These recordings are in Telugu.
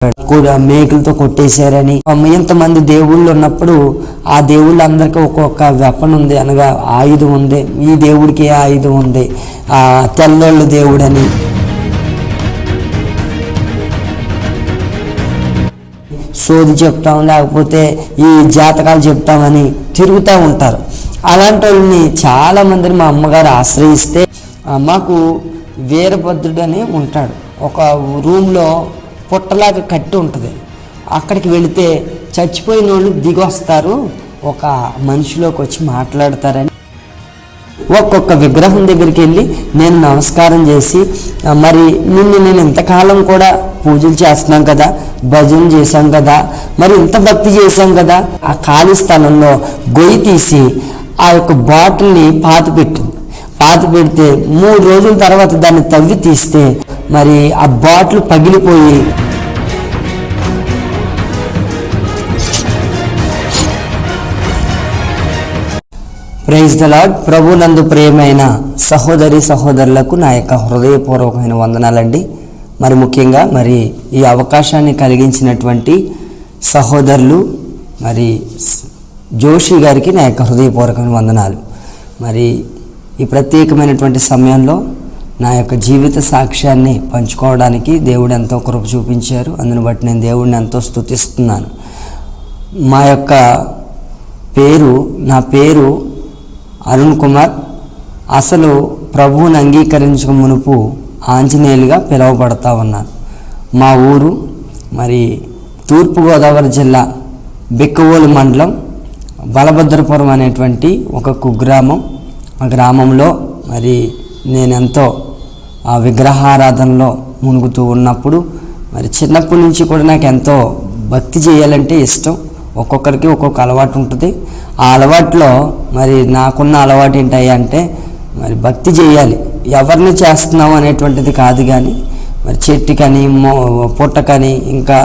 కూడా మేకులతో కొట్టేశారని. ఇంతమంది దేవుళ్ళు ఉన్నప్పుడు ఆ దేవుళ్ళందరికీ ఒక్కొక్క వెపన్ ఉంది, అనగా ఆయుధం ఉంది. ఈ దేవుడికి ఏ ఆయుధం ఉంది? తెల్లోళ్ళు దేవుడని, సోది చెప్తాం, లేకపోతే ఈ జాతకాలు చెప్తామని తిరుగుతూ ఉంటారు. అలాంటి వాళ్ళని చాలామందిని మా అమ్మగారు ఆశ్రయిస్తే, మాకు వీరభద్రుడు అని ఉంటాడు, ఒక రూమ్లో పుట్టలాగా కట్టి ఉంటుంది. అక్కడికి వెళితే చచ్చిపోయిన వాళ్ళు దిగి వస్తారు, ఒక మనిషిలోకి వచ్చి మాట్లాడతారని. ఒక్కొక్క విగ్రహం దగ్గరికి వెళ్ళి నేను నమస్కారం చేసి, మరి నేను ఇంతకాలం కూడా పూజలు చేస్తున్నాం కదా, భజన చేశాం కదా, మరి ఇంత భక్తి చేశాం కదా, ఆ ఖాళీ స్థలంలో గొయ్యి తీసి ఆ యొక్క బాటిల్ని పాతి పెడితే 3 రోజుల తర్వాత దాన్ని తవ్వి తీస్తే మరి ఆ బాటిల్ పగిలిపోయి ప్రైజ్ ద లార్డ్. ప్రభునందు ప్రియమైన సహోదరి సహోదరులకు నా యొక్క హృదయపూర్వకమైన వందనాలండి. మరి ముఖ్యంగా మరి ఈ అవకాశాన్ని కలిగించినటువంటి సహోదరులు మరి జోషి గారికి నా యొక్క హృదయపూర్వకమైన వందనాలు. మరి ఈ ప్రత్యేకమైనటువంటి సమయంలో నా యొక్క జీవిత సాక్ష్యాన్ని పంచుకోవడానికి దేవుడు ఎంతో కృప చూపించారు. అందుని బట్టి నేను దేవుడిని ఎంతో స్తుతిస్తున్నాను. నా పేరు అరుణ్ కుమార్. అసలు ప్రభువుని అంగీకరించక మునుపు ఆంజనేయులుగా పిలువబడతా ఉన్నాను. మా ఊరు మరి తూర్పుగోదావరి జిల్లా బిక్కవోలు మండలం బలభద్రపురం అనేటువంటి ఒక కుగ్రామం. ఆ గ్రామంలో మరి నేనెంతో ఆ విగ్రహారాధనలో మునుగుతూ ఉన్నప్పుడు మరి చిన్నప్పటి నుంచి కూడా నాకు ఎంతో భక్తి చేయాలంటే ఇష్టం. ఒక్కొక్కరికి ఒక్కొక్క అలవాటు ఉంటుంది. ఆ అలవాట్లో మరి నాకున్న అలవాటు ఏంటయ్యా అంటే, మరి భక్తి చేయాలి, ఎవరిని చేస్తున్నావు అనేటువంటిది కాదు, కానీ మరి చెట్టుకని పుట్టకని ఇంకా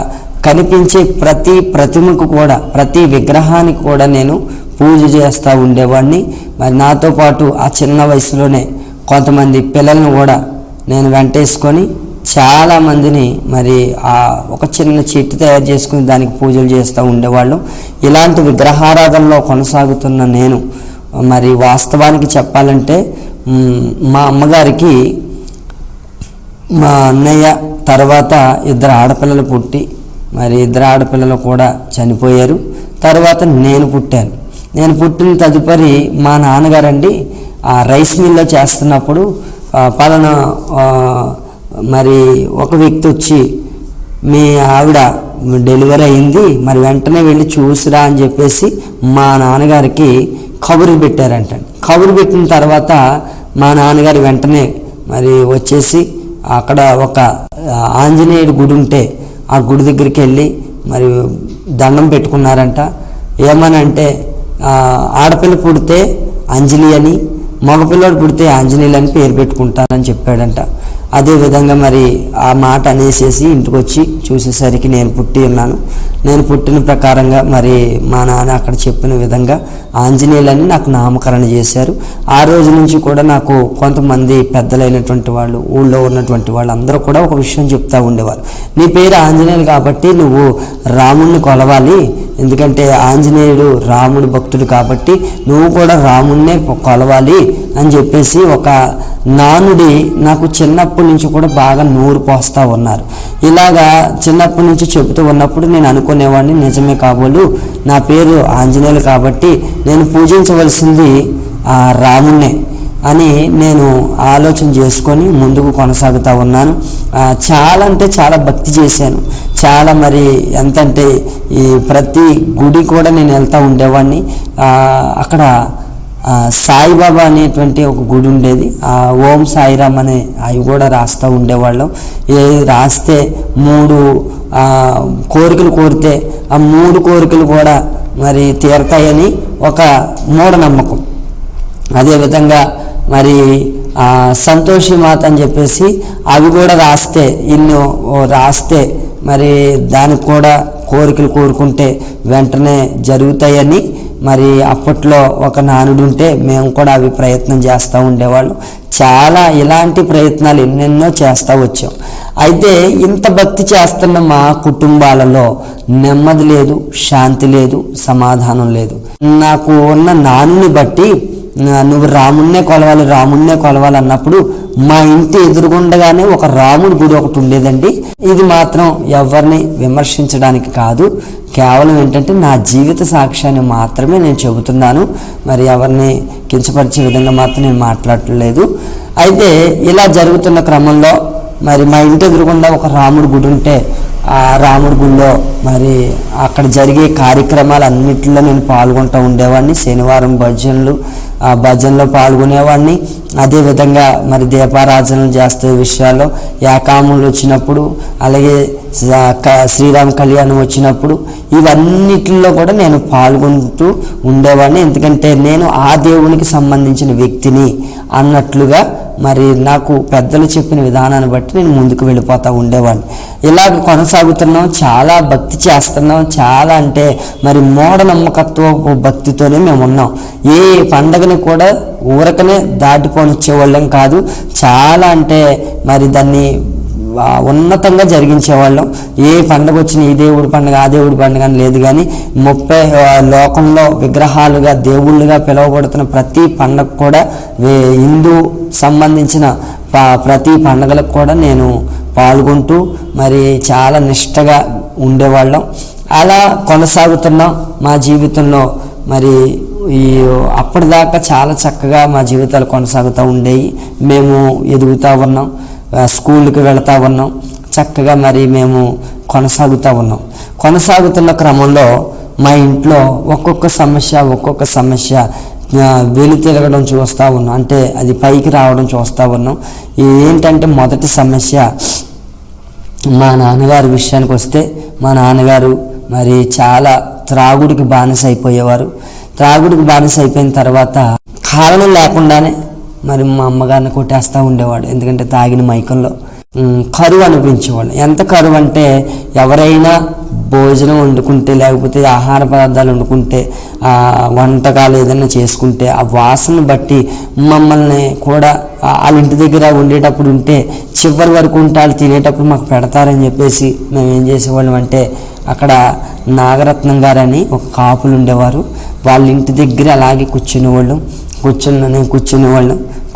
కనిపించే ప్రతి ప్రతిమకు కూడా, ప్రతి విగ్రహానికి కూడా నేను పూజ చేస్తూ ఉండేవాడిని. మరి నాతో పాటు ఆ చిన్న వయసులోనే కొంతమంది పిల్లలను కూడా నేను వెంటేసుకొని చాలామందిని మరి ఒక చిన్న చెట్టు తయారు చేసుకుని దానికి పూజలు చేస్తూ ఉండేవాళ్ళం. ఇలాంటి విగ్రహారాధనలో కొనసాగుతున్న నేను మరి వాస్తవానికి చెప్పాలంటే మా అమ్మగారికి మా అన్నయ్య తర్వాత 2 ఆడపిల్లలు పుట్టి మరి 2 ఆడపిల్లలు కూడా చనిపోయారు. తర్వాత నేను పుట్టాను. నేను పుట్టిన తదుపరి మా నాన్నగారండి ఆ రైస్ మిల్లో చేస్తున్నప్పుడు పలానా మరి ఒక వ్యక్తి వచ్చి, మీ ఆవిడ డెలివరీ అయింది, మరి వెంటనే వెళ్ళి చూసిరా అని చెప్పేసి మా నాన్నగారికి కబురు పెట్టారంట. కబురు పెట్టిన తర్వాత మా నాన్నగారు వెంటనే మరి వచ్చేసి అక్కడ ఒక ఆంజనేయుడి గుడి ఉంటే ఆ గుడి దగ్గరికి వెళ్ళి మరి దండం పెట్టుకున్నారంట. ఏమనంటే ఆడపిల్ల పుడితే అంజలి అని, మగపిల్లడు పుడితే ఆంజనేయులు అని పేరు పెట్టుకుంటానని చెప్పాడంట. అదేవిధంగా మరి ఆ మాట అనేసేసి ఇంటికి వచ్చి చూసేసరికి నేను పుట్టి ఉన్నాను. నేను పుట్టిన ప్రకారంగా మరి మా నాన్న అక్కడ చెప్పిన విధంగా ఆంజనేయులని నాకు నామకరణ చేశారు. ఆ రోజు నుంచి కూడా నాకు కొంతమంది పెద్దలైనటువంటి వాళ్ళు, ఊళ్ళో ఉన్నటువంటి వాళ్ళు అందరూ కూడా ఒక విషయం చెప్తూ ఉండేవారు, నీ పేరు ఆంజనేయులు కాబట్టి నువ్వు రాముణ్ణి కొలవాలి, ఎందుకంటే ఆంజనేయుడు రాముడు భక్తుడు కాబట్టి నువ్వు కూడా రాముణ్ణే కొలవాలి అని చెప్పేసి ఒక నానుడి నాకు చిన్నప్పటి నుంచి కూడా బాగా నూరు పోస్తూ ఉన్నారు. ఇలాగా చిన్నప్పటి నుంచి చెబుతూ ఉన్నప్పుడు నేను అనుకునేవాడిని, నిజమే కాబోలు నా పేరు ఆంజనేయులు కాబట్టి నేను పూజించవలసింది ఆ రాముణ్ణే అని నేను ఆలోచన చేసుకొని ముందుకు కొనసాగుతూ ఉన్నాను. చాలా అంటే చాలా భక్తి చేశాను. చాలా మరి ఎంతంటే ఈ ప్రతి గుడి కూడా నేను వెళ్తూ ఉండేవాడిని. అక్కడ సాయిబాబా అనేటువంటి ఒక గుడి ఉండేది, ఓం సాయిరామ్ అనే అవి కూడా రాస్తూ ఉండేవాళ్ళం. రాస్తే 3 కోరికలు కోరితే ఆ 3 కోరికలు కూడా మరి తీరతాయని ఒక మూఢనమ్మకం. అదేవిధంగా మరి సంతోషి మాత అని చెప్పేసి అవి కూడా రాస్తే మరి దానికి కూడా కోరికలు కోరుకుంటే వెంటనే జరుగుతాయని మరి అప్పట్లో ఒక నానుడు ఉంటే మేము కూడా అవి ప్రయత్నం చేస్తూ ఉండేవాళ్ళం. చాలా ఇలాంటి ప్రయత్నాలు ఎన్నెన్నో చేస్తూ వచ్చాం. అయితే ఇంత భక్తి చేస్తున్న మా కుటుంబాలలో నెమ్మది లేదు, శాంతి లేదు, సమాధానం లేదు. నాకు ఉన్న నానుని బట్టి నువ్వు రామున్నే కొలవాలి అన్నప్పుడు మా ఇంటి ఎదురుగుండగానే ఒక రాముడి గుడి ఒకటి ఉండేదండి. ఇది మాత్రం ఎవరిని విమర్శించడానికి కాదు, కేవలం ఏంటంటే నా జీవిత సాక్ష్యాన్ని మాత్రమే నేను చెబుతున్నాను. మరి ఎవరిని కించపరిచే విధంగా మాత్రం నేను మాట్లాడలేదు. అయితే ఇలా జరుగుతున్న క్రమంలో మరి మా ఇంటి ఎదురుగుండా ఒక రాముడి గుడి ఉంటే ఆ రాముడి గుడిలో మరి అక్కడ జరిగే కార్యక్రమాలన్నింటిలో నేను పాల్గొంటూ ఉండేవాడిని. శనివారం ఆ భజనలో పాల్గొనేవాడిని. అదేవిధంగా మరి దీపారాధనలు చేసే విషయాల్లో, ఏకాములు వచ్చినప్పుడు, అలాగే శ్రీరామ కళ్యాణం వచ్చినప్పుడు ఇవన్నిటిలో కూడా నేను పాల్గొంటూ ఉండేవాడిని. ఎందుకంటే నేను ఆ దేవునికి సంబంధించిన వ్యక్తిని అన్నట్లుగా మరి నాకు పెద్దలు చెప్పిన విధానాన్ని బట్టి నేను ముందుకు వెళ్ళిపోతూ ఉండేవాడిని. ఇలాగ కొనసాగుతున్నాం, చాలా భక్తి చేస్తున్నాం. చాలా అంటే మరి మూఢనమ్మకత్వ భక్తితోనే మేము ఉన్నాం. ఏ పండగని కూడా ఊరకనే దాటిపోనిచ్చేవాళ్ళం కాదు. చాలా అంటే మరి దాన్ని ఉన్నతంగా జరిగించేవాళ్ళం. ఏ పండుగ వచ్చినా ఈ దేవుడి పండుగ ఆ దేవుడి పండుగ అని లేదు. కానీ 30 లోకంలో విగ్రహాలుగా దేవుళ్ళుగా పిలువబడుతున్న ప్రతి పండుగ కూడా హిందూ సంబంధించిన ప్రతి పండుగలకు కూడా నేను పాల్గొంటూ మరి చాలా నిష్టగా ఉండేవాళ్ళం. అలా కొనసాగుతున్నాం మా జీవితంలో. మరి అప్పటిదాకా చాలా చక్కగా మా జీవితాలు కొనసాగుతూ ఉండేవి. మేము ఎదుగుతూ ఉన్నాం, స్కూల్కి వెళతా ఉన్నాం, చక్కగా మరి మేము కొనసాగుతున్న క్రమంలో మా ఇంట్లో ఒక్కొక్క సమస్య వెలు తిరగడం చూస్తూ ఉన్నాం. అంటే అది పైకి రావడం చూస్తూ ఉన్నాం. ఏంటంటే మొదటి సమస్య, మా నాన్నగారి విషయానికి వస్తే మా నాన్నగారు మరి చాలా త్రాగుడికి బానిస అయిపోయేవారు. త్రాగుడికి బానిస అయిపోయిన తర్వాత కారణం లేకుండానే మరి మా అమ్మగారిని కొట్టేస్తూ ఉండేవాడు. ఎందుకంటే తాగిన మైకంలో కరువు అనిపించేవాళ్ళు. ఎంత కరువు అంటే ఎవరైనా భోజనం వండుకుంటే, లేకపోతే ఆహార పదార్థాలు వండుకుంటే, వంటకాలు ఏదైనా చేసుకుంటే ఆ వాసన బట్టి మమ్మల్ని కూడా వాళ్ళ ఇంటి దగ్గర ఉండేటప్పుడు ఉంటే చివరి వరకు ఉంటే వాళ్ళు తినేటప్పుడు మాకు పెడతారని చెప్పేసి మేము ఏం చేసేవాళ్ళం అంటే, అక్కడ నాగరత్నం గారని ఒక కాపులు ఉండేవారు. వాళ్ళ ఇంటి దగ్గర అలాగే కూర్చునేవాళ్ళం.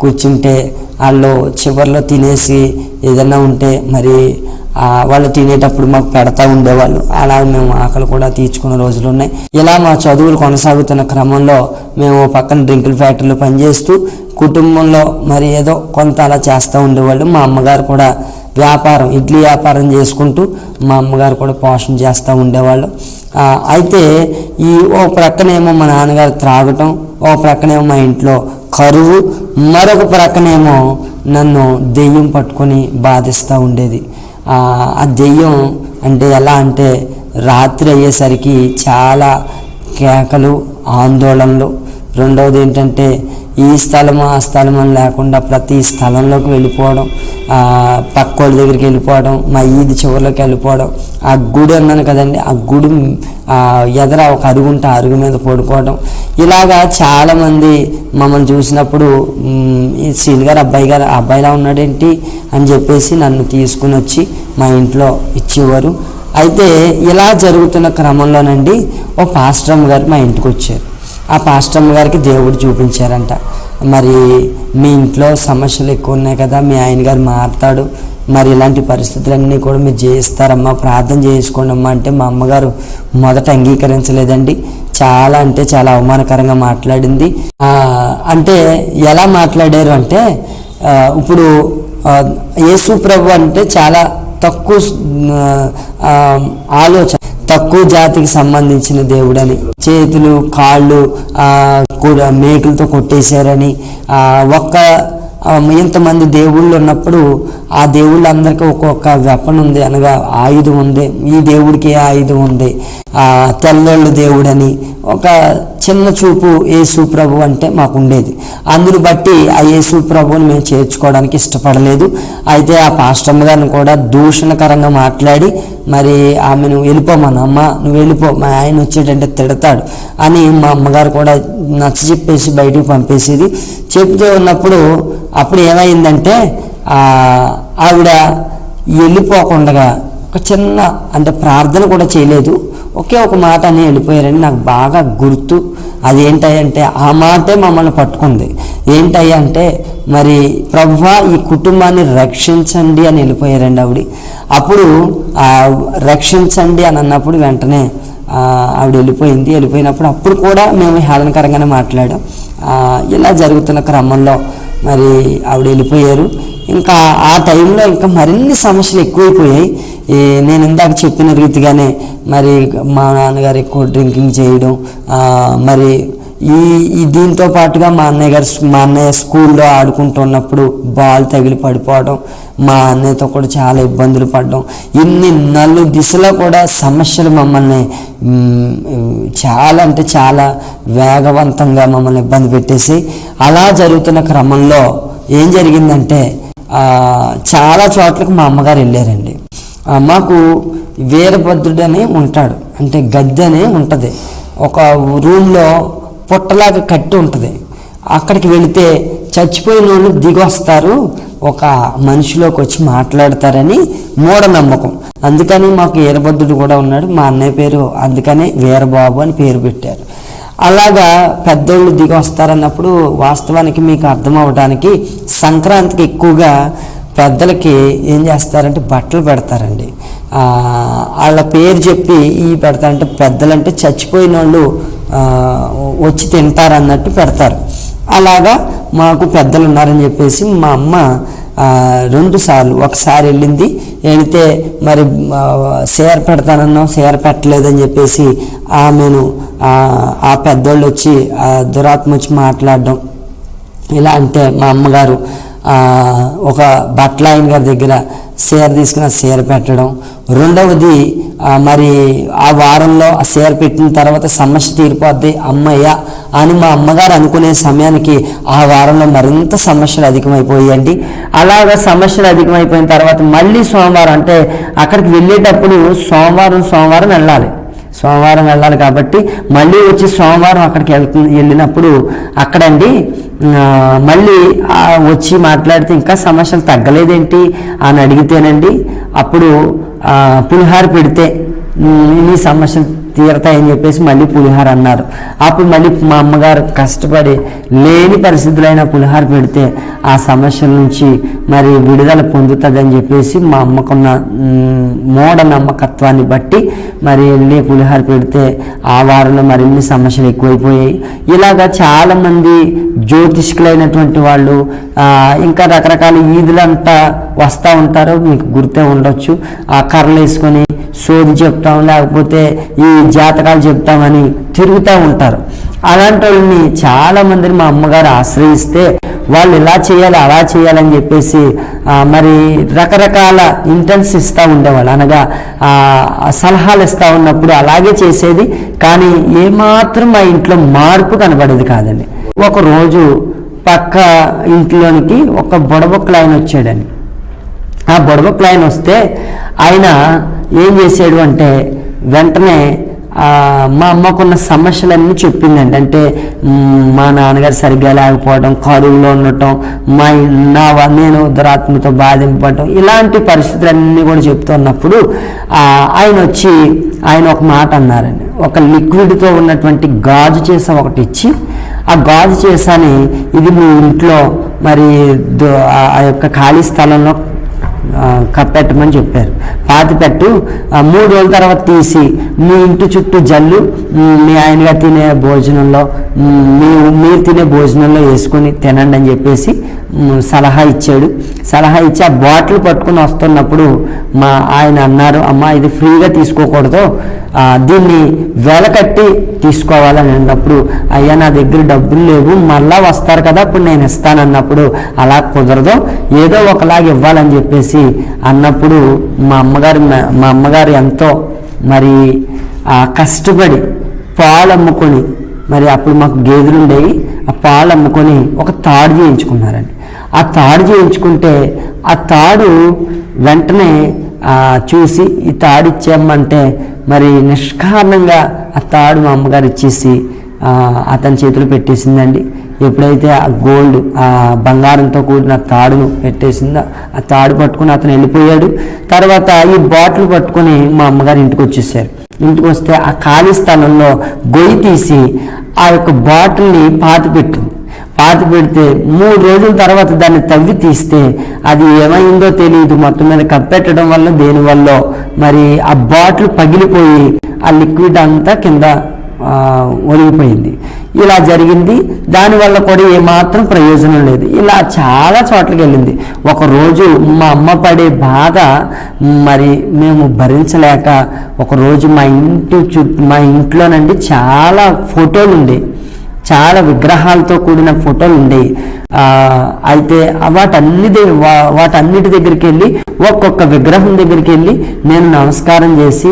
కూర్చుంటే వాళ్ళు చివరిలో తినేసి ఏదైనా ఉంటే మరి వాళ్ళు తినేటప్పుడు మాకు పెడతా ఉండేవాళ్ళు. అలా మేము ఆకలి కూడా తీర్చుకున్న రోజులు ఉన్నాయి. ఇలా మా చదువులు కొనసాగుతున్న క్రమంలో మేము పక్కన డ్రింకుల ఫ్యాక్టరీలో పనిచేస్తూ కుటుంబంలో మరి ఏదో కొంత అలా చేస్తూ ఉండేవాళ్ళు. మా అమ్మగారు కూడా ఇడ్లీ వ్యాపారం చేసుకుంటూ మా అమ్మగారు కూడా పోషణ చేస్తూ ఉండేవాళ్ళు. అయితే ఓ ప్రక్కనేమో మా నాన్నగారు త్రాగటం, ఓ ప్రక్కనేమో మా ఇంట్లో కరువు, మరొక ప్రక్కనేమో నన్ను దెయ్యం పట్టుకొని బాధిస్తూ ఉండేది. ఆ దెయ్యం అంటే ఎలా అంటే రాత్రి అయ్యేసరికి చాలా కేకలు, ఆందోళనలు. రెండవది ఏంటంటే ఈ స్థలము ఆ స్థలం అని లేకుండా ప్రతి స్థలంలోకి వెళ్ళిపోవడం, పక్కోళ్ళ దగ్గరికి వెళ్ళిపోవడం, మా ఈది చివరిలోకి వెళ్ళిపోవడం. ఆ గుడి అన్నాను కదండి, ఆ గుడి ఎదర ఒక అరుగు ఉంటే ఆ అరుగు మీద పడుకోవడం. ఇలాగా చాలామంది మమ్మల్ని చూసినప్పుడు ఈ శ్రీని గారు అబ్బాయిలా ఉన్నాడేంటి అని చెప్పేసి నన్ను తీసుకుని వచ్చి మా ఇంట్లో ఇచ్చేవారు. అయితే ఇలా జరుగుతున్న క్రమంలోనండి ఓ పాస్టరమ్మ గారు మా ఇంటికి వచ్చారు. ఆ పాస్టరమ్మ గారికి దేవుడు చూపించారంట, మరి మీ ఇంట్లో సమస్యలు ఎక్కువ ఉన్నాయి కదా, మీ ఆయన గారు మారుతాడు, మరి ఇలాంటి పరిస్థితులన్నీ కూడా మీరు జయిస్తారమ్మా, ప్రార్థన చేసుకోండి అమ్మా అంటే మా అమ్మగారు మొదట అంగీకరించలేదండి. చాలా అంటే చాలా అవమానకరంగా మాట్లాడింది. అంటే ఎలా మాట్లాడారు అంటే, ఇప్పుడు యేసు ప్రభు అంటే చాలా తక్కువ ఆలోచన, తక్కువ జాతికి సంబంధించిన దేవుడని, చేతులు కాళ్ళు కూడా మేకులతో కొట్టేశారని, ఇంతమంది దేవుళ్ళు ఉన్నప్పుడు ఆ దేవుళ్ళందరికీ ఒక్కొక్క వెపన్ ఉంది, అనగా ఆయుధం ఉంది. ఈ దేవుడికి ఆయుధం ఉంది, తెల్లోళ్ళు దేవుడని, ఒక చిన్న చూపు యేసు ప్రభు అంటే మాకు ఉండేది. అందును బట్టి ఆ యేసు ప్రభువుని మేము చేర్చుకోవడానికి ఇష్టపడలేదు. అయితే ఆ పాస్టమ్మ గారిని కూడా దూషణకరంగా మాట్లాడి మరి ఆమెను వెళ్ళిపోమను, అమ్మ నువ్వు వెళ్ళిపో, మా ఆయన వచ్చేటంటే తిడతాడు అని మా అమ్మగారు కూడా నచ్చ చెప్పేసి బయటికి పంపేసేది. చెప్తూ ఉన్నప్పుడు అప్పుడు ఏమైందంటే ఆవిడ వెళ్ళిపోకుండా ఒక చిన్న అంటే ప్రార్థన కూడా చేయలేదు, ఒకే ఒక మాట అని వెళ్ళిపోయారని నాకు బాగా గుర్తు. అది ఏంటంటే ఆ మాటే మమ్మల్ని పట్టుకుంది. ఏంటంటే మరి ప్రభువా ఈ కుటుంబాన్ని రక్షించండి అని వెళ్ళిపోయారండి ఆవిడ. అప్పుడు రక్షించండి అని అన్నప్పుడు వెంటనే ఆవిడ వెళ్ళిపోయినప్పుడు అప్పుడు కూడా మేము హేళనకరంగానే మాట్లాడాం. ఇలా జరుగుతున్న క్రమంలో మరి ఆవిడ వెళ్ళిపోయారు. ఇంకా ఆ టైంలో ఇంకా మరిన్ని సమస్యలు ఎక్కువైపోయాయి. నేను ఇందాక చెప్పిన రీతిగానే మరి మా నాన్నగారు ఎక్కువ డ్రింకింగ్ చేయడం, మరి ఈ దీంతో పాటుగా మా అన్నయ్య స్కూల్లో ఆడుకుంటున్నప్పుడు బాల్ తగిలి పడిపోవడం, మా అన్నయ్యతో కూడా చాలా ఇబ్బందులు పడడం, ఇన్ని నలు దిశలో కూడా సమస్యలు మమ్మల్ని చాలా అంటే చాలా వేగవంతంగా మమ్మల్ని ఇబ్బంది పెట్టేసి అలా జరుగుతున్న క్రమంలో ఏం జరిగిందంటే చాలా చోట్లకు మా అమ్మగారు వెళ్ళారండి. మాకు వీరభద్రుడు అని ఉంటాడు, అంటే గద్దె అని ఉంటుంది, ఒక రూమ్లో పుట్టలాగా కట్టి ఉంటుంది. అక్కడికి వెళితే చచ్చిపోయిన వాళ్ళు దిగి వస్తారు, ఒక మనిషిలోకి వచ్చి మాట్లాడతారని మూఢనమ్మకం. అందుకని మాకు వీరభద్రుడు కూడా ఉన్నాడు. మా అన్నయ్య పేరు అందుకనే వీరబాబు అని పేరు పెట్టారు. అలాగా పెద్దోళ్ళు దిగి వస్తారన్నప్పుడు వాస్తవానికి మీకు అర్థం అవ్వడానికి సంక్రాంతికి ఎక్కువగా పెద్దలకి ఏం చేస్తారంటే బట్టలు పెడతారండి. వాళ్ళ పేరు చెప్పి పెడతారంటే పెద్దలంటే చచ్చిపోయిన వాళ్ళు వచ్చి తింటారన్నట్టు పెడతారు. అలాగా మాకు పెద్దలు ఉన్నారని చెప్పేసి మా అమ్మ 2 సార్లు, ఒకసారి వెళితే మరి సేర పెడతానన్నాం, సేర పెట్టలేదని చెప్పేసి ఆమెను ఆ పెద్దోళ్ళు వచ్చి దురాత్మ వచ్చి మాట్లాడడం. ఇలా అంటే మా అమ్మగారు ఒక బట్టల ఆయన గారి దగ్గర సేర తీసుకుని సేర పెట్టడం. రెండవది మరి ఆ వారంలో ఆ సేర పెట్టిన తర్వాత సమస్య తీరిపోద్ది అమ్మయ్య అని మా అమ్మగారు అనుకునే సమయానికి ఆ వారంలో మరింత సమస్యలు అధికమైపోయాయండి. అలాగా సమస్యలు అధికమైపోయిన తర్వాత మళ్ళీ సోమవారం, అంటే అక్కడికి వెళ్ళేటప్పుడు సోమవారం వెళ్ళాలి కాబట్టి మళ్ళీ వచ్చి సోమవారం అక్కడికి వెళ్ళినప్పుడు అక్కడండి మళ్ళీ వచ్చి మాట్లాడితే ఇంకా సమస్యలు తగ్గలేదేంటి అని అడిగితేనండి అప్పుడు పులిహార పెడితే నీ సమస్యలు తీరతాయని చెప్పేసి మళ్ళీ పులిహార అన్నారు. అప్పుడు మళ్ళీ మా అమ్మగారు కష్టపడి లేని పరిస్థితులైన పులిహార పెడితే ఆ సమస్యల నుంచి మరి విడుదల పొందుతుందని చెప్పేసి మా అమ్మకున్న మూఢనమ్మకత్వాన్ని బట్టి మరి వెళ్ళి పులిహార పెడితే ఆ వారంలో మరిన్ని సమస్యలు ఎక్కువైపోయాయి. ఇలాగా చాలామంది జ్యోతిష్కులైనటువంటి వాళ్ళు ఇంకా రకరకాల ఈదులంతా వస్తూ ఉంటారు, మీకు గుర్తే ఉండొచ్చు. ఆ కర్రలు వేసుకొని సోది చెప్తాం, లేకపోతే ఈ జాతకాలు చెప్తామని తిరుగుతూ ఉంటారు. అలాంటి వాళ్ళని చాలామందిని మా అమ్మగారు ఆశ్రయిస్తే వాళ్ళు ఇలా చేయాలి అలా చేయాలని చెప్పేసి మరి రకరకాల ఇంటెన్స్ ఇస్తూ ఉండేవాళ్ళు, అనగా సలహాలు ఇస్తూ ఉన్నప్పుడు అలాగే చేసేది. కానీ ఏమాత్రం మా ఇంట్లో మార్పు కనబడేది కాదండి. ఒకరోజు పక్క ఇంట్లోనికి ఒక బుడబొక్కలు ఆయన వచ్చాడండి. ఆ బుడబొక్కలు ఆయన వస్తే ఆయన ఏం చేశాడు అంటే వెంటనే మా అమ్మకున్న సమస్యలన్నీ చెప్పిందండి. అంటే మా నాన్నగారు సరిగ్గా లేకపోవడం, కరువులో ఉండటం, నేను దురాత్మతో బాధింపడం, ఇలాంటి పరిస్థితులన్నీ కూడా చెప్తున్నప్పుడు ఆయన ఒక మాట అన్నారండి. ఒక లిక్విడ్తో ఉన్నటువంటి గాజు చేసా ఒకటి ఇచ్చి, ఆ గాజు చేసాని ఇది మీ ఇంట్లో మరి ఆ యొక్క ఖాళీ స్థలంలో కప్పెట్టమని చెప్పారు. పాతిపెట్టు, 3 రోజుల తర్వాత తీసి మీ ఇంటి చుట్టూ జల్లు, మీ ఆయనగా తినే భోజనంలో మీరు తినే భోజనంలో వేసుకొని తినండి అని చెప్పేసి సలహా ఇచ్చాడు. సలహా ఇచ్చి ఆ బాటిల్ పట్టుకుని వస్తున్నప్పుడు మా ఆయన అన్నారు, అమ్మ ఇది ఫ్రీగా తీసుకోకూడదు, దీన్ని వెలకట్టి తీసుకోవాలని అన్నప్పుడు, అయ్యా నా దగ్గర డబ్బులు లేవు, మళ్ళా వస్తారు కదా అప్పుడు నేను ఇస్తానన్నప్పుడు, అలా కుదరదు, ఏదో ఒకలాగా ఇవ్వాలని చెప్పేసి అన్నప్పుడు మా అమ్మగారు ఎంతో మరి కష్టపడి పాలు అమ్ముకొని, మరి అప్పుడు మాకు గేదెలు ఉండేవి, ఆ పాలు అమ్ముకొని ఒక తాడు చేయించుకున్నారండి. ఆ తాడు చేయించుకుంటే ఆ తాడు వెంటనే చూసి ఈ తాడు ఇచ్చేయమంటే మరి నిష్కారణంగా ఆ తాడు మా అమ్మగారు ఇచ్చేసి అతని చేతులు పెట్టేసిందండి. ఎప్పుడైతే ఆ గోల్డ్, ఆ బంగారంతో కూడిన తాడును పెట్టేసిందో ఆ తాడు పట్టుకుని అతను వెళ్ళిపోయాడు. తర్వాత ఈ బాటిల్ పట్టుకొని మా అమ్మగారు ఇంటికి వచ్చేసారు. ఇంటికి వస్తే ఆ ఖాళీ స్థలంలో గొయ్యి తీసి ఆ యొక్క బాటిల్ని పాతి పెడితే 3 రోజుల తర్వాత దాన్ని తవ్వి తీస్తే అది ఏమైందో తెలియదు. మొత్తం మీద కప్పెట్టడం వల్ల దేనివల్ల మరి ఆ బాటిల్ పగిలిపోయి ఆ లిక్విడ్ అంతా కింద ఒలిగిపోయింది. ఇలా జరిగింది. దానివల్ల కూడా ఏమాత్రం ప్రయోజనం లేదు. ఇలా చాలా చోట్లకి వెళ్ళింది. ఒకరోజు మా అమ్మ పడే బాధ మరి మేము భరించలేక ఒకరోజు మా ఇంట్లోనండి చాలా ఫోటోలు ఉండేవి, చాలా విగ్రహాలతో కూడిన ఫోటోలు ఉండేవి. అయితే వాటన్నిటి దగ్గరికి వెళ్ళి ఒక్కొక్క విగ్రహం దగ్గరికి వెళ్ళి నేను నమస్కారం చేసి,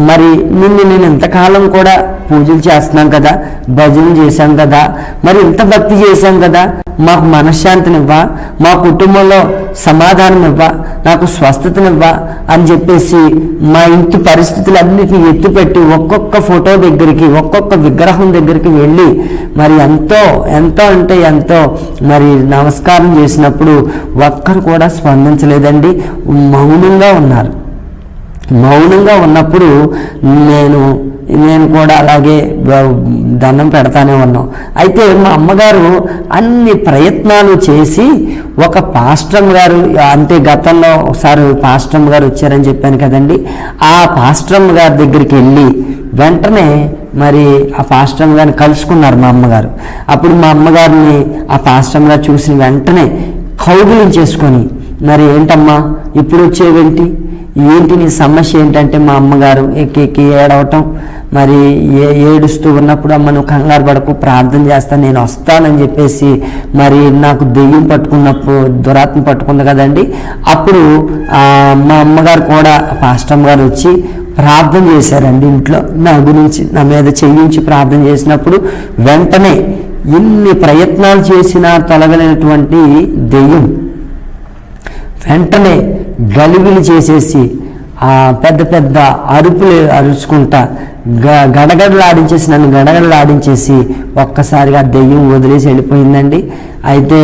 మరి నేను ఇంతకాలం కూడా పూజలు చేస్తున్నాం కదా, భజనలు చేశాం కదా, మరి ఇంత భక్తి చేశాం కదా, మాకు మనశ్శాంతినివ్వా, మా కుటుంబంలో సమాధానం ఇవ్వా, నాకు స్వస్థతనివ్వా అని చెప్పేసి మా ఇంటి పరిస్థితులన్నిటిని ఎత్తిపెట్టి ఒక్కొక్క ఫోటో దగ్గరికి, ఒక్కొక్క విగ్రహం దగ్గరికి వెళ్ళి మరి ఎంతో అంటే ఎంతో మరి నమస్కారం చేసినప్పుడు ఒక్కరు కూడా స్పందించలేదండి. మౌనంగా ఉన్నారు. మౌనంగా ఉన్నప్పుడు నేను కూడా అలాగే దండం పెడతానే ఉన్నాం. అయితే మా అమ్మగారు అన్ని ప్రయత్నాలు చేసి ఒక పాస్టమ్ గారు, అంటే గతంలో ఒకసారి పాస్టమ్ గారు వచ్చారని చెప్పాను కదండి, ఆ పాస్టమ్ గారి దగ్గరికి వెళ్ళి వెంటనే మరి ఆ పాస్టమ్ గారిని కలుసుకున్నారు మా అమ్మగారు. అప్పుడు మా అమ్మగారిని ఆ పాస్టమ్ గారు చూసిన వెంటనే కౌగిలించేసుకొని, మరి ఏంటమ్మా ఇప్పుడు వచ్చేవేంటి, ఏంటి నీ సమస్య ఏంటంటే మా అమ్మగారు ఎక్కి ఏడవటం, మరి ఏడుస్తూ ఉన్నప్పుడు అమ్మ నువ్వు కంగారు పడకు, ప్రార్థన చేస్తాను, నేను వస్తానని చెప్పేసి మరి నాకు దెయ్యం పట్టుకున్నప్పుడు దురాత్మ పట్టుకుంది కదండి. అప్పుడు మా అమ్మగారు కూడా పాస్టమ్ గారు వచ్చి ప్రార్థన చేశారండి. ఇంట్లో నా గురించి నా మీద చెయ్యించి ప్రార్థన చేసినప్పుడు వెంటనే ఎన్ని ప్రయత్నాలు చేసినా తొలగలేనటువంటి దెయ్యం వెంటనే గలిబిలి చేసేసి పెద్ద పెద్ద అరుపులు అరుచుకుంటా నన్ను గడగడలాడించేసి ఒక్కసారిగా దెయ్యం వదిలేసి వెళ్ళిపోయిందండి. అయితే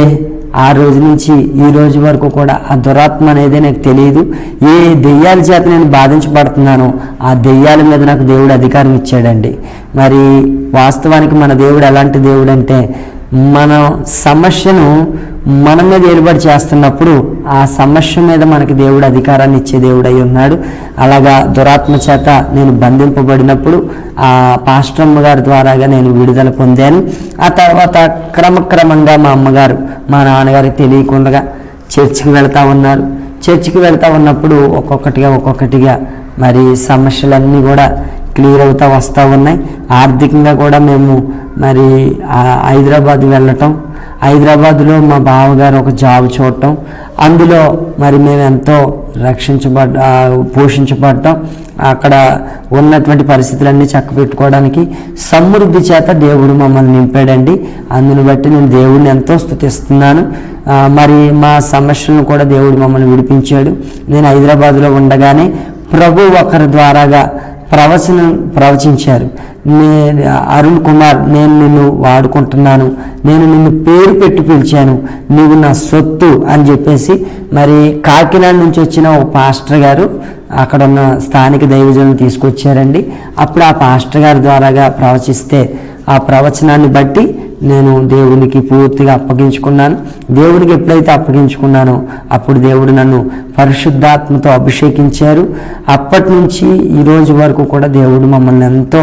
ఆ రోజు నుంచి ఈ రోజు వరకు కూడా ఆ దురాత్మ అనేది నాకు తెలియదు. ఏ దెయ్యాల చేత నేను బాధించబడుతున్నానో ఆ దెయ్యాల మీద నాకు దేవుడు అధికారం ఇచ్చాడండి. మరి వాస్తవానికి మన దేవుడు ఎలాంటి దేవుడు అంటే, మన సమస్యను మన మీద ఏలుబడి చేస్తున్నప్పుడు ఆ సమస్య మీద మనకి దేవుడు అధికారాన్ని ఇచ్చే దేవుడు అయి ఉన్నాడు. అలాగా దురాత్మ చేత నేను బంధింపబడినప్పుడు ఆ పాస్టమ్మ గారి ద్వారాగా నేను విడుదల పొందాను. ఆ తర్వాత క్రమక్రమంగా మా అమ్మగారు మా నాన్నగారికి తెలియకుండా చర్చికి వెళ్తూ ఉన్నారు. చర్చికి వెళ్తూ ఉన్నప్పుడు ఒక్కొక్కటిగా మరి సమస్యలన్నీ కూడా క్లియర్ అవుతూ వస్తూ ఉన్నాయి. ఆర్థికంగా కూడా మేము మరి హైదరాబాద్ వెళ్ళటం, హైదరాబాద్లో మా బావగారు ఒక జాబ్ చూడటం, అందులో మరి మేము ఎంతో పోషించబడటం, అక్కడ ఉన్నటువంటి పరిస్థితులన్నీ చక్కబెట్టుకోవడానికి సమృద్ధి చేత దేవుడు మమ్మల్ని నింపాడండి. అందుని బట్టి నేను దేవుడిని ఎంతో స్తుతిస్తున్నాను. మరి మా సమస్యలను కూడా దేవుడు మమ్మల్ని విడిపించాడు. నేను హైదరాబాద్లో ఉండగానే ప్రభు ఒకరి ద్వారాగా ప్రవచించారు. అరుణ్ కుమార్, నేను నిన్ను వాడుకుంటున్నాను, నేను నిన్ను పేరు పెట్టి పిలిచాను, నువ్వు నా సొత్తు అని చెప్పేసి మరి కాకినాడ నుంచి వచ్చిన ఒక పాస్టర్ గారు అక్కడ ఉన్న స్థానిక దైవజనులు తీసుకొచ్చారండి. అప్పుడు ఆ పాస్టర్ గారి ద్వారాగా ప్రవచిస్తే ఆ ప్రవచనాన్ని బట్టి నేను దేవునికి పూర్తిగా అప్పగించుకున్నాను. దేవునికి ఎప్పుడైతే అప్పగించుకున్నానో అప్పుడు దేవుడు నన్ను పరిశుద్ధాత్మతో అభిషేకించారు. అప్పటి నుంచి ఈ రోజు వరకు కూడా దేవుడు మమ్మల్ని ఎంతో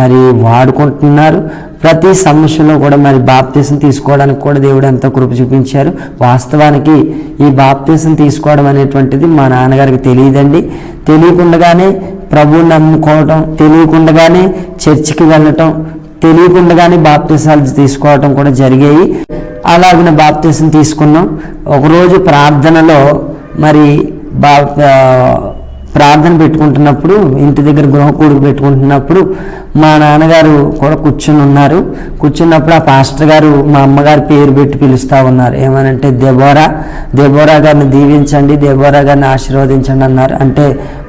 మరి వాడుకుంటున్నారు. ప్రతి సమస్యలో కూడా మరి బాప్తీసం తీసుకోవడానికి కూడా దేవుడు ఎంతో కృప చూపించారు. వాస్తవానికి ఈ బాప్తీసం తీసుకోవడం అనేటువంటిది మా నాన్నగారికి తెలియదండి. తెలియకుండానే ప్రభువుని నమ్ముకోవటం, తెలియకుండానే చర్చికి వెళ్ళటం, తెలియకుండానే బాప్తీసాలు తీసుకోవటం కూడా జరిగాయి. అలాగిన బాప్తీసం తీసుకున్నాం. ఒకరోజు ప్రార్థనలో మరి ప్రార్థన పెట్టుకుంటున్నప్పుడు, ఇంటి దగ్గర గృహ కూడుకు పెట్టుకుంటున్నప్పుడు మా నాన్నగారు కూడా కూర్చున్నప్పుడు ఆ పాస్టర్ గారు మా అమ్మగారి పేరు పెట్టి పిలుస్తూ ఉన్నారు. ఏమనంటే దెబోరా గారిని దీవించండి, దెబోరా గారిని ఆశీర్వదించండి అన్నారు. అంటే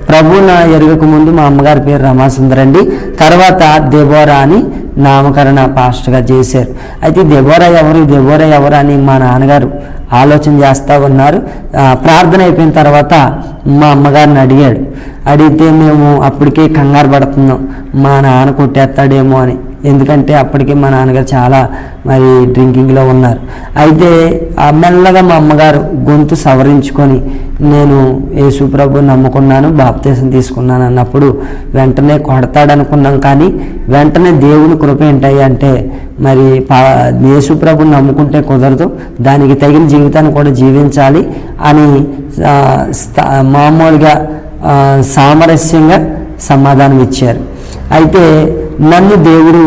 ప్రభువున ఎరుగక ముందు మా అమ్మగారి పేరు రమాసుందరండి, తర్వాత దెబోరా అని నామకరణ పాస్టర్గా చేశారు. అయితే దెబోరా ఎవరు అని మా నాన్నగారు ఆలోచన చేస్తూ ఉన్నారు. ప్రార్థన అయిపోయిన తర్వాత మా అమ్మగారిని అడిగితే మేము అప్పటికే కంగారు పడుతున్నాం, మా నాన్న కొట్టేస్తాడేమో అని. ఎందుకంటే అప్పటికే మా నాన్నగారు చాలా డ్రింకింగ్లో ఉన్నారు. అయితే మెల్లగా మా అమ్మగారు గొంతు సవరించుకొని నేను యేసు ప్రభువుని నమ్ముకున్నాను, బాప్తీసం తీసుకున్నాను అన్నప్పుడు వెంటనే కొడతాడనుకున్నాం. కానీ వెంటనే దేవుని కృప ఏంటంటే యేసు ప్రభువుని నమ్ముకుంటే కుదరదు, దానికి తగిన జీవితాన్ని కూడా జీవించాలి అని మామూలుగా సామరస్యంగా సమాధానం ఇచ్చారు. అయితే నన్ను దేవుడు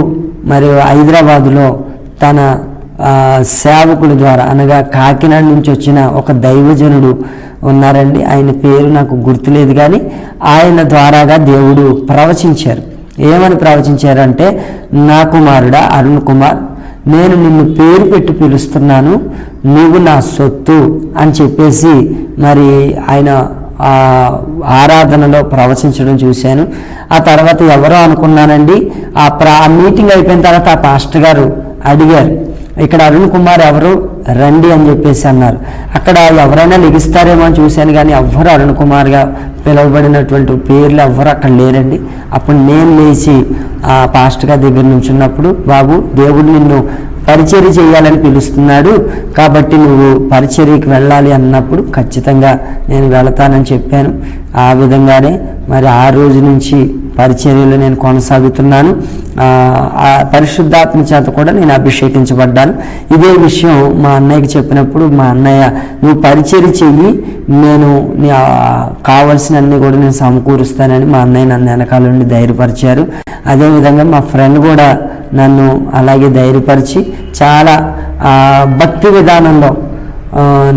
హైదరాబాదులో తన సేవకుల ద్వారా, అనగా కాకినాడ నుంచి వచ్చిన ఒక దైవజనుడు ఉన్నారండి, ఆయన పేరు నాకు గుర్తులేదు, కానీ ఆయన ద్వారాగా దేవుడు ప్రవచించారు. ఏమని ప్రవచించారంటే, నా కుమారుడా అరుణ్ కుమార్, నేను నిన్ను పేరు పెట్టి పిలుస్తున్నాను, నువ్వు నా సొత్తు అని చెప్పేసి ఆయన ఆరాధనలో ప్రవచించడం చూశాను. ఆ తర్వాత ఎవరో అనుకున్నానండి. ఆ మీటింగ్ అయిపోయిన తర్వాత ఆ పాస్టర్ గారు అడిగారు, ఇక్కడ అరుణ్ కుమార్ ఎవరు, రండి అని చెప్పేసి అన్నారు. అక్కడ ఎవరైనా లెగిస్తారేమో అని చూశాను, కానీ ఎవ్వరు అరుణ్ కుమార్గా పిలువబడినటువంటి పేర్లు ఎవ్వరు అక్కడ లేరండి. అప్పుడు నేను లేచి ఆ పాస్టర్ గారి దగ్గర నుంచున్నప్పుడు, బాబు దేవుడు నిన్ను పరిచర్య చేయాలని పిలుస్తున్నాడు, కాబట్టి నువ్వు పరిచర్యకి వెళ్ళాలి అన్నప్పుడు ఖచ్చితంగా నేను వెళతానని చెప్పాను. ఆ విధంగానే ఆ రోజు నుంచి పరిచర్యలో నేను కొనసాగుతున్నాను. ఆ పరిశుద్ధాత్మ చేత కూడా నేను అభిషేకించబడ్డాను. ఇదే విషయం మా అన్నయ్యకి చెప్పినప్పుడు మా అన్నయ్య, నువ్వు పరిచర్య చెయ్యి, నేను కావాల్సినన్ని కూడా నేను సమకూరుస్తానని మా అన్నయ్య నన్ను వెనకాల నుండి ధైర్యపరిచారు. అదేవిధంగా మా ఫ్రెండ్ కూడా నన్ను అలాగే ధైర్యపరిచి చాలా భక్తి విధానంలో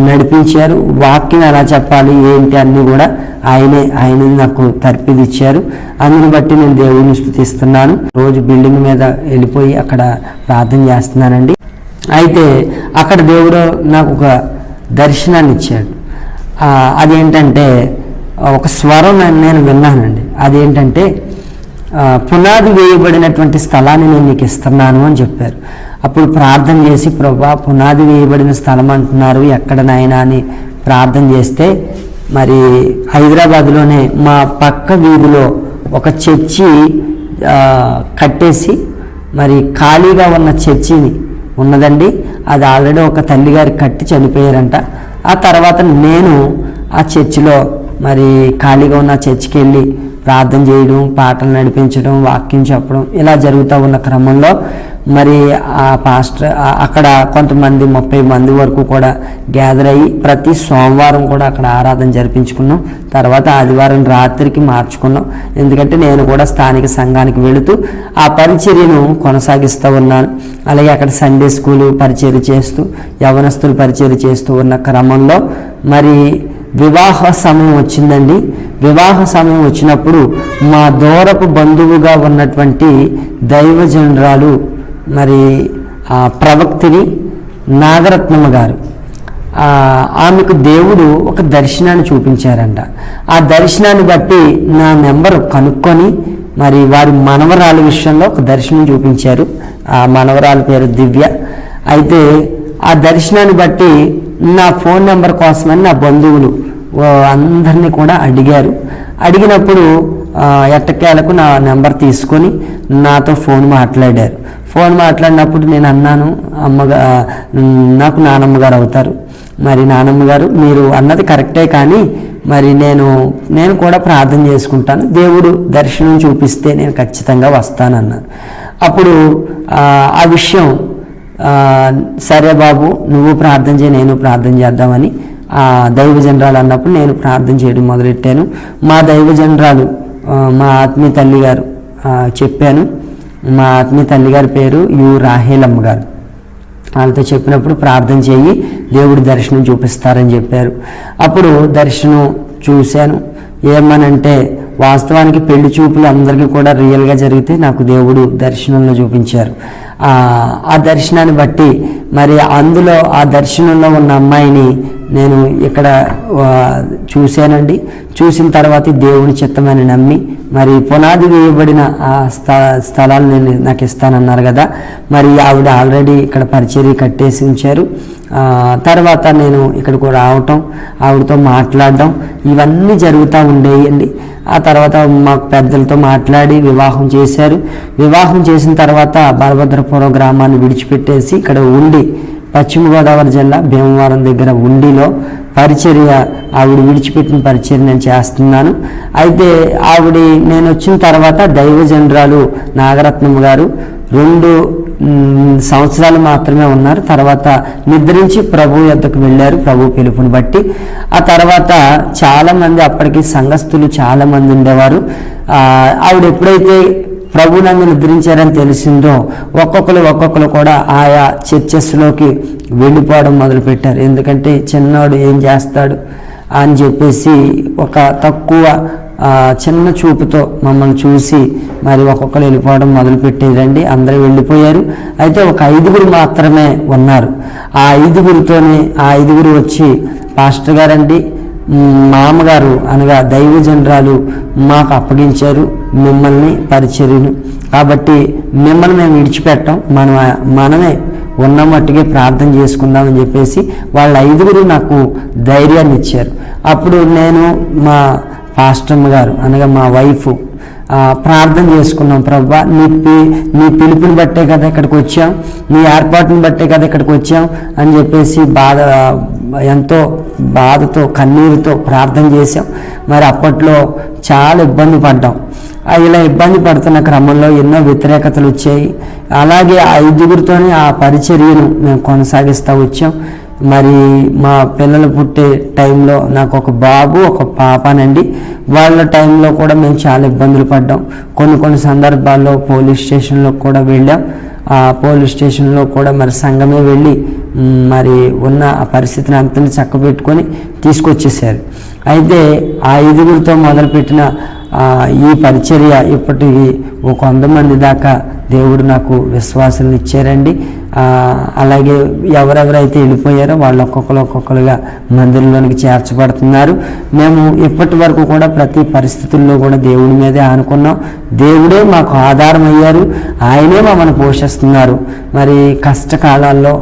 నడిపించారు. వాక్యం ఎలా చెప్పాలి ఏంటి అన్నీ కూడా ఆయన నాకు తర్పిదిచ్చారు. అందుని బట్టి నేను దేవుడిని స్తుతిస్తున్నాను. రోజు బిల్డింగ్ మీద వెళ్ళిపోయి అక్కడ ప్రార్థన చేస్తున్నానండి. అయితే అక్కడ దేవుడు నాకు ఒక దర్శనాన్ని ఇచ్చాడు. అదేంటంటే ఒక స్వరం నేను విన్నానండి. అదేంటంటే, పునాది వేయబడినటువంటి స్థలాన్ని నేను నీకు ఇస్తున్నాను అని చెప్పారు. అప్పుడు ప్రార్థన చేసి, ప్రభా పునాది వేయబడిన స్థలం అంటున్నారు, ఎక్కడ నాయనా అని ప్రార్థన చేస్తే, హైదరాబాద్లోనే మా పక్క వీధిలో ఒక చర్చి కట్టేసి ఖాళీగా ఉన్న చర్చిని ఉన్నదండి, అది ఆల్రెడీ ఒక తల్లిగారికి కట్టి చనిపోయారంట. ఆ తర్వాత నేను ఆ చర్చిలో ఖాళీగా ఉన్న చర్చికి వెళ్ళి ప్రార్థన చేయడం, పాటలు నడిపించడం, వాక్యం చెప్పడం ఇలా జరుగుతూ ఉన్న క్రమంలో ఆ పాస్టర్ అక్కడ కొంతమంది 30 మంది వరకు కూడా గ్యాదర్ అయ్యి ప్రతి సోమవారం కూడా అక్కడ ఆరాధన జరిపించుకున్నాం. తర్వాత ఆదివారం రాత్రికి మార్చుకున్నాం. ఎందుకంటే నేను కూడా స్థానిక సంఘానికి వెళుతూ ఆ పరిచర్యను కొనసాగిస్తూ ఉన్నాను. అలాగే అక్కడ సండే స్కూలు పరిచర్య చేస్తూ, యవనస్తులు పరిచర్య చేస్తూ ఉన్న క్రమంలో వివాహ సమయం వచ్చిందండి. వివాహ సమయం వచ్చినప్పుడు మా దూరపు బంధువుగా ఉన్నటువంటి దైవజనురాలు ఆ ప్రవక్తిని నాగరత్నమ్మ గారు, ఆమెకు దేవుడు ఒక దర్శనాన్ని చూపించారంట. ఆ దర్శనాన్ని బట్టి నా నెంబర్ కనుక్కొని వారి మనవరాల విషయంలో ఒక దర్శనం చూపించారు. ఆ మనవరాల పేరు దివ్య. అయితే ఆ దర్శనాన్ని బట్టి నా ఫోన్ నెంబర్ కోసమని నా బంధువులు అందరినీ కూడా అడిగినప్పుడు ఎట్టకేలకు నా నెంబర్ తీసుకొని నాతో ఫోన్ మాట్లాడారు. ఫోన్ మాట్లాడినప్పుడు నేను అన్నాను, నాకు నానమ్మగారు అవుతారు, నానమ్మగారు మీరు అన్నది కరెక్టే, కానీ నేను కూడా ప్రార్థన చేసుకుంటాను, దేవుడు దర్శనం చూపిస్తే నేను ఖచ్చితంగా వస్తానన్నాను. అప్పుడు ఆ విషయం, సరే బాబు నువ్వు ప్రార్థన చేయి, నేను ప్రార్థన చేద్దామని దైవజనరాలు అన్నప్పుడు నేను ప్రార్థన చేయడం మొదలెట్టాను. మా దైవజనరాలు మా ఆత్మీయ తల్లి గారు చెప్పాను. మా ఆత్మీయ తల్లి గారి పేరు రాహేలమ్మ గారు. వాళ్ళతో చెప్పినప్పుడు ప్రార్థన చేయి, దేవుడు దర్శనం చూపిస్తారని చెప్పారు. అప్పుడు దర్శనం చూశాను. ఏమనంటే వాస్తవానికి పెళ్లి చూపులు అందరికీ కూడా రియల్గా జరిగితే నాకు దేవుడు దర్శనంలో చూపించారు. ఆ దర్శనాన్ని బట్టి మరి అందులో ఆ దర్శనంలో ఉన్న అమ్మాయిని నేను ఇక్కడ చూశానండి. చూసిన తర్వాత దేవుని చిత్తమని నమ్మి మరి పునాది వేయబడిన ఆ స్థలాలు నాకు ఇస్తానన్నారు కదా, మరి ఆవిడ ఆల్రెడీ ఇక్కడ పరిచర్య కట్టేసి ఉంచారు. తర్వాత నేను ఇక్కడికి రావటం, ఆవిడతో మాట్లాడడం ఇవన్నీ జరుగుతూ ఉండేయండి. ఆ తర్వాత మాకు పెద్దలతో మాట్లాడి వివాహం చేశారు. వివాహం చేసిన తర్వాత బలభద్రపురం గ్రామాన్ని విడిచిపెట్టేసి ఇక్కడ ఉండి పశ్చిమ గోదావరి జిల్లా భీమవరం దగ్గర ఉండిలో పరిచర్య, ఆవిడ విడిచిపెట్టిన పరిచర్య నేను చేస్తున్నాను. అయితే నేను వచ్చిన తర్వాత దైవజనరాలు నాగరత్నం గారు 2 సంవత్సరాలు మాత్రమే ఉన్నారు. తర్వాత నిద్రించి ప్రభు యొద్దకు వెళ్ళారు, ప్రభు పిలుపుని బట్టి. ఆ తర్వాత చాలామంది అప్పటికి సంఘస్థులు చాలామంది ఉండేవారు. ఆవిడ ఎప్పుడైతే ప్రభు నన్ను నిద్రించారని తెలిసిందో ఒక్కొక్కరు కూడా ఆయా చర్చెస్లోకి వెళ్ళిపోవడం మొదలుపెట్టారు. ఎందుకంటే చిన్నవాడు ఏం చేస్తాడు అని చెప్పేసి ఒక తక్కువ చిన్న చూపుతో మమ్మల్ని చూసి మరి ఒక్కొక్కరు వెళ్ళిపోవడం మొదలుపెట్టేదండి. అందరూ వెళ్ళిపోయారు. అయితే ఒక 5 మాత్రమే ఉన్నారు. ఆ 5 వచ్చి పాస్టర్ గారండి, మామగారు అనగా దైవజనరాలు మాకు అప్పగించారు మిమ్మల్ని పరిచర్యను, కాబట్టి మిమ్మల్ని మేము విడిచిపెట్టాం, మనమే ఉన్న మట్టుకే ప్రార్థన చేసుకుందామని చెప్పేసి వాళ్ళ 5 నాకు ధైర్యాన్ని ఇచ్చారు. అప్పుడు నేను మా పాస్టమ్మ గారు అనగా మా వైఫ్ ప్రార్థన చేసుకున్నాం. ప్రభా, నీ పిలుపుని బట్టే కదా ఇక్కడికి వచ్చాం, నీ ఏర్పాటుని బట్టే కదా ఇక్కడికి వచ్చాం అని చెప్పేసి ఎంతో బాధతో కన్నీరుతో ప్రార్థన చేశాం. మరి అప్పట్లో చాలా ఇబ్బంది పడ్డాం. ఇలా ఇబ్బంది పడుతున్న క్రమంలో ఎన్నో వ్యతిరేకతలు వచ్చాయి. అలాగే ఆ 5 ఆ పరిచర్యను మేము కొనసాగిస్తూ వచ్చాం. మరి మా పిల్లలు పుట్టే టైంలో నాకు ఒక బాబు ఒక పాపనండి. వాళ్ళ టైంలో కూడా మేము చాలా ఇబ్బందులు పడ్డాం. కొన్ని సందర్భాల్లో పోలీస్ స్టేషన్లో కూడా వెళ్ళాం. ఆ పోలీస్ స్టేషన్లో కూడా మరి సంఘమే వెళ్ళి మరి ఉన్న ఆ పరిస్థితిని అంతని చక్కబెట్టుకొని తీసుకొచ్చేసారు. అయితే ఆ 5 మొదలుపెట్టిన ఈ పరిచర్య ఇప్పటికి 100 మంది దాకా దేవుడు నాకు విశ్వాసాలను ఇచ్చారండి. అలాగే ఎవరెవరైతే వెళ్ళిపోయారో వాళ్ళు ఒక్కొక్కరుగా మందిరంలోనికి చేర్చబడుతున్నారు. మేము ఇప్పటి వరకు కూడా ప్రతి పరిస్థితుల్లో కూడా దేవుడి మీదే ఆనుకున్నాం. దేవుడే మాకు ఆధారం అయ్యారు, ఆయనే మమ్మల్ని పోషిస్తున్నారు. మరి కష్టకాలాల్లో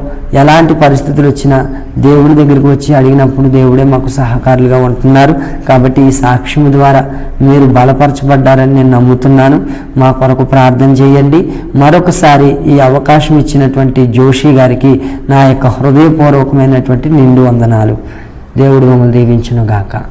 ఎలాంటి పరిస్థితులు వచ్చినా దేవుడి దగ్గరికి వచ్చి అడిగినప్పుడు దేవుడే మాకు సహకారులుగా ఉంటున్నారు. కాబట్టి ఈ సాక్ష్యం ద్వారా మీరు బలపరచబడ్డారని నేను నమ్ముతున్నాను. మా కొరకు ప్రార్థన చేయండి. మరొకసారి ఈ అవకాశం ఇచ్చినటువంటి జోషి గారికి నా యొక్క హృదయపూర్వకమైనటువంటి నిండు వందనాలు. దేవుడు మమ్మల్ని దీవించును గాక.